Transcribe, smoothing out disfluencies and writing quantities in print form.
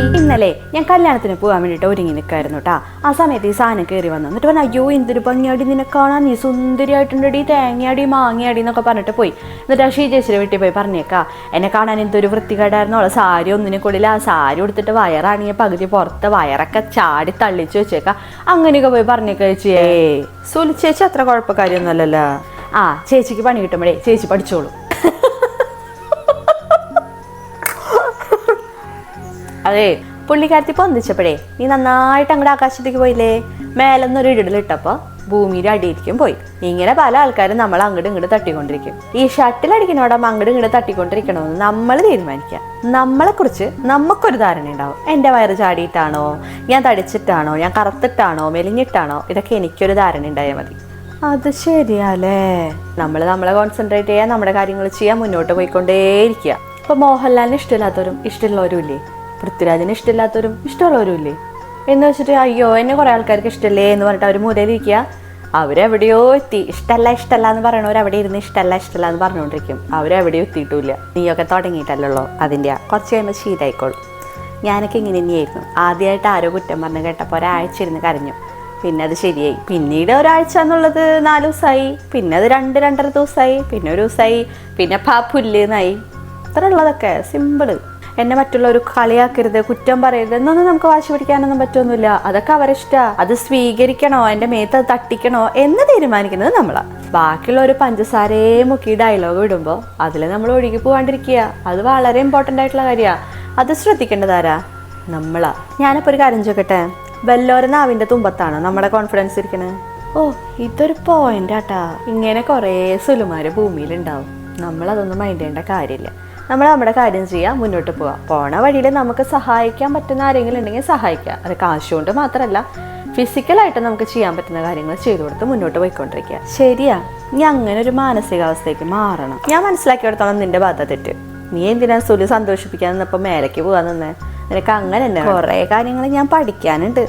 ഇന്നലെ ഞാൻ കല്യാണത്തിന് പോകാൻ വേണ്ടിയിട്ട് ഒരുങ്ങി നിൽക്കായിരുന്നു കേട്ടാ. ആ സമയത്ത് ഈ സാധനം കയറി വന്നു. എന്നിട്ട് പറഞ്ഞു, അയ്യോ എന്തൊരു ഭംഗിയാടി നിന്നെ കാണാൻ, നീ സുന്ദരിയായിട്ടുണ്ടടി, തേങ്ങയാടി മാങ്ങയാടി എന്നൊക്കെ പറഞ്ഞിട്ട് പോയി. എന്നിട്ട് ആ ഷീജേച്ചിയുടെ വീട്ടിൽ പോയി പറഞ്ഞേക്കാ, എന്നെ കാണാൻ എന്തൊരു വൃത്തികേടായിരുന്നു, അവളെ സാരി ഒന്നിനെ കൊള്ളില്ല, ആ സാരി കൊടുത്തിട്ട് വയറാണെങ്കിൽ പകുതി പുറത്ത് വയറൊക്കെ ചാടി തള്ളിച്ച് വെച്ചേക്കാം. അങ്ങനെയൊക്കെ പോയി പറഞ്ഞേക്കാ ചേച്ചിയേ. സുലി ചേച്ചി അത്ര കുഴപ്പക്കാരിയൊന്നുമല്ലല്ലോ. ആ ചേച്ചിക്ക് പണി കിട്ടുമ്പോഴേ ചേച്ചി പഠിച്ചോളൂ. അതെ, പുള്ളിക്കാരത്തി പൊന്തിച്ചപ്പോഴേ നീ നന്നായിട്ട് അങ്ങോട്ട് ആകാശത്തേക്ക് പോയില്ലേ, മേലൊന്നൊരു ഇടലിട്ടപ്പോൾ ഭൂമിയുടെ അടിയിലേക്കും പോയി. ഇങ്ങനെ പല ആൾക്കാരും നമ്മൾ അങ്ങോട്ട് ഇങ്ങോട്ട് തട്ടിക്കൊണ്ടിരിക്കും. ഈ ഷട്ടിലടിക്കുന്നോടൊപ്പം അങ്ങോട്ട് ഇങ്ങോട്ട് തട്ടിക്കൊണ്ടിരിക്കണമെന്ന് നമ്മൾ തീരുമാനിക്കുക. നമ്മളെക്കുറിച്ച് നമുക്കൊരു ധാരണ ഉണ്ടാവും. എൻ്റെ വയറ് ചാടിയിട്ടാണോ, ഞാൻ തടിച്ചിട്ടാണോ, ഞാൻ കറുത്തിട്ടാണോ, മെലിഞ്ഞിട്ടാണോ, ഇതൊക്കെ എനിക്കൊരു ധാരണ ഉണ്ടായാൽ മതി. അത് ശരിയാലേ. നമ്മളെ കോൺസെൻട്രേറ്റ് ചെയ്യാൻ, നമ്മുടെ കാര്യങ്ങൾ ചെയ്യാൻ, മുന്നോട്ട് പോയിക്കൊണ്ടേയിരിക്കുക. ഇപ്പൊ മോഹൻലാലിന് ഇഷ്ടമില്ലാത്തവരും ഇഷ്ടമുള്ളവരും ഇല്ലേ, പൃഥ്വിരാജിന് ഇഷ്ടമില്ലാത്തവരും ഇഷ്ടമുള്ളവരും ഇല്ലേ എന്ന് വെച്ചിട്ട് അയ്യോ എന്നെ കുറെ ആൾക്കാർക്ക് ഇഷ്ടമല്ലേ എന്ന് പറഞ്ഞിട്ട് അവർ മുതലിരിക്കുക. അവരെവിടെയോ എത്തി. ഇഷ്ടമല്ല എന്ന് പറയണവർ അവിടെ ഇരുന്ന് ഇഷ്ടമല്ല എന്ന് പറഞ്ഞുകൊണ്ടിരിക്കും. അവരെവിടെയോ എത്തിയിട്ടില്ല. നീയൊക്കെ തുടങ്ങിയിട്ടല്ലോ, അതിൻ്റെ കുറച്ച് കഴിയുമ്പോൾ ശീലമായിക്കോളും. ഞാനൊക്കെ ഇങ്ങനെ തന്നെയായിരുന്നു. ആദ്യമായിട്ട് ആരോ കുറ്റം പറഞ്ഞ് കേട്ടപ്പോൾ ഒരാഴ്ച ഇരുന്ന് കരഞ്ഞു. പിന്നെ അത് ശരിയായി. പിന്നീട് ഒരാഴ്ച എന്നുള്ളത് 4 ദിവസമായി, പിന്നെ അത് 2-2.5 ദിവസമായി, പിന്നെ ഒരു ദിവസമായി, പിന്നെ പുല്ലേന്നായി. ഇത്ര ഉള്ളതൊക്കെ സിമ്പിള്. എന്നെ മറ്റുള്ളവർ കളിയാക്കരുത്, കുറ്റം പറയരുത് എന്നൊന്നും നമുക്ക് വാശി പിടിക്കാനൊന്നും പറ്റൊന്നുമില്ല. അതൊക്കെ അവരിഷ്ടമാണ്. അത് സ്വീകരിക്കണോ, എൻ്റെ മേത്ത് അത് തട്ടിക്കണോ എന്ന് തീരുമാനിക്കുന്നത് നമ്മളാ. ബാക്കിയുള്ള ഒരു പഞ്ചസാരയെ മുക്കി ഡയലോഗ് ഇടുമ്പോൾ അതിൽ നമ്മൾ ഒഴുകി പോകാണ്ടിരിക്കുക. അത് വളരെ ഇമ്പോർട്ടൻ്റ് ആയിട്ടുള്ള കാര്യമാണ്. അത് ശ്രദ്ധിക്കേണ്ടതാരാ? നമ്മളാ. ഞാനിപ്പോൾ ഒരു കാര്യം ചോദിക്കട്ടെ, വല്ലോരെ നാവിൻ്റെ തുമ്പത്താണോ നമ്മുടെ കോൺഫിഡൻസ് ഇരിക്കണേ? ഓ ഇതൊരു പോയിന്റ് ആട്ടാ. ഇങ്ങനെ കുറേ സുലുമാര് ഭൂമിയിലുണ്ടാവും. നമ്മളതൊന്നും മൈൻഡ് ചെയ്യേണ്ട കാര്യമില്ല. നമ്മൾ നമ്മുടെ കാര്യം ചെയ്യുക, മുന്നോട്ട് പോവുക. പോണ വഴിയിൽ നമുക്ക് സഹായിക്കാൻ പറ്റുന്ന ആരെങ്കിലും ഉണ്ടെങ്കിൽ സഹായിക്കുക. അത് കാശുകൊണ്ട് മാത്രമല്ല, ഫിസിക്കലായിട്ട് നമുക്ക് ചെയ്യാൻ പറ്റുന്ന കാര്യങ്ങൾ ചെയ്തു കൊടുത്ത് മുന്നോട്ട് പോയിക്കൊണ്ടിരിക്കുക. ശരിയാ, നീ അങ്ങനെ ഒരു മാനസികാവസ്ഥയ്ക്ക് മാറണം. ഞാൻ മനസ്സിലാക്കിയെടുത്തോളം നിന്റെ ബാധ തെറ്റ്. നീ എന്തിനാ സുലി സന്തോഷിപ്പിക്കാൻ നിന്നപ്പോൾ മേലേക്ക് പോകാൻ നിന്നേ? നിനക്ക് അങ്ങനെ തന്നെ കുറേ കാര്യങ്ങൾ ഞാൻ പഠിക്കാനുണ്ട്.